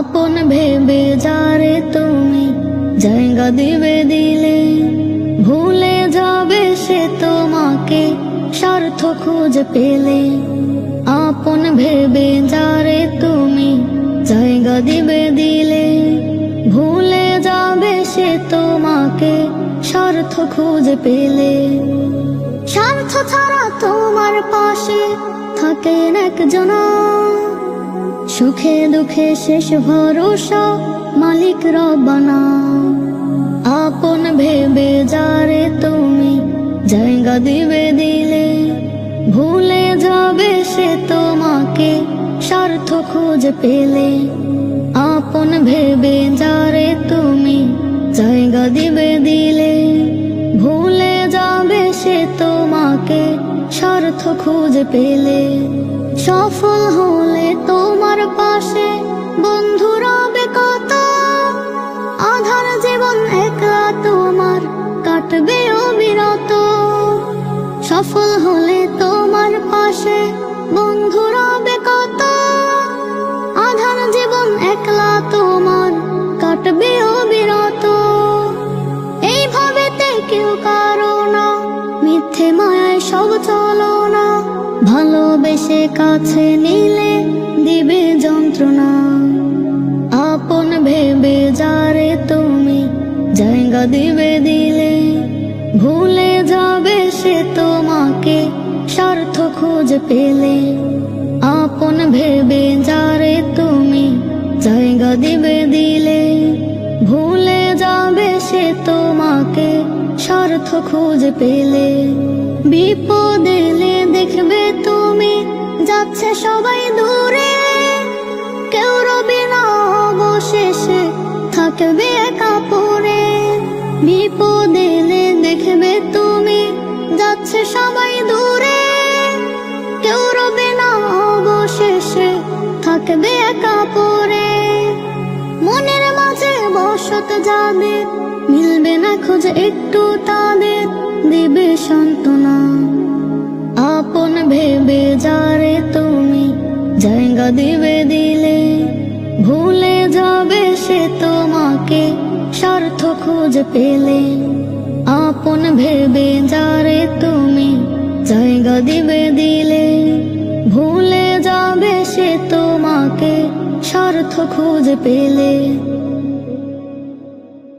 আপন ভেবে যারে তুমি জায়গা দিবে দিলে, ভুলে যাবে সে তোমাকে স্বার্থ খুঁজে পেলে। আপন ভেবে যারে তুমি জায়গা দিবে দিলে, ভুলে যাবে সে তোমাকে স্বার্থ খুঁজে পেলে। স্বার্থ ছাড়া তোমার পাশে থাকেন একজন, সুখে দুঃখে শেষ ভরসা মালিক রব্বানা। আপন ভেবে যারে তুমি জায়গা দিবে দিলে, ভুলে যাবে সে তোমাকে স্বার্থ খুঁজে পেলে। আপন ভেবে যারে তুমি জায়গা দিবে দিলে, ভুলে যাবে সে তোমাকে স্বার্থ খুঁজে পেলে। সফল হলে তোমার পাশে বন্ধু রবে কত, আধার জীবন একলা তোমার কাটবে অবিরত। সফল হলে তোমার পাশে বন্ধু রবে কত, আধার জীবন একলা তোমার কাটবে অবিরত। এইভাবে কেউ কারো না, মিথ্যে মায়ায় সব চলো না, ভালোবেসে কাছে নিলে দিবে যন্ত্রণা। আপন ভেবে যারে তুমি জায়গা দিবে দিলে, ভুলে যাবে সে তোমাকে স্বার্থ খুঁজে পেলে। আপন ভেবে যারে তুমি জায়গা দিবে দিলে, ভুলে যাবে সে তোমাকে স্বার্থ খুঁজে পেলে। বিপদ এলে দেখবে তুমি যাচ্ছে সবাই দূরে, কেউ রবে না অবশেষে থাকবে একা পড়ে। বিপদ এলে দেখবে তুমি যাচ্ছে সবাই দূরে, কেউ রবে না অবশেষে থাকবে একা পড়ে। মনের মাঝে বসত যাদের, মিলবে না খোঁজ একটু তাদের দিবে সান্ত্বনা। আপন ভেবে যারে তুমি জায়গা দিবে দিলে, ভুলে যাবে সে তোমাকে স্বার্থ খুঁজে পেলে। আপন ভেবে যারে তুমি জায়গা দিবে দিলে, ভুলে যাবে সে তোমাকে স্বার্থ খুঁজে পেলে।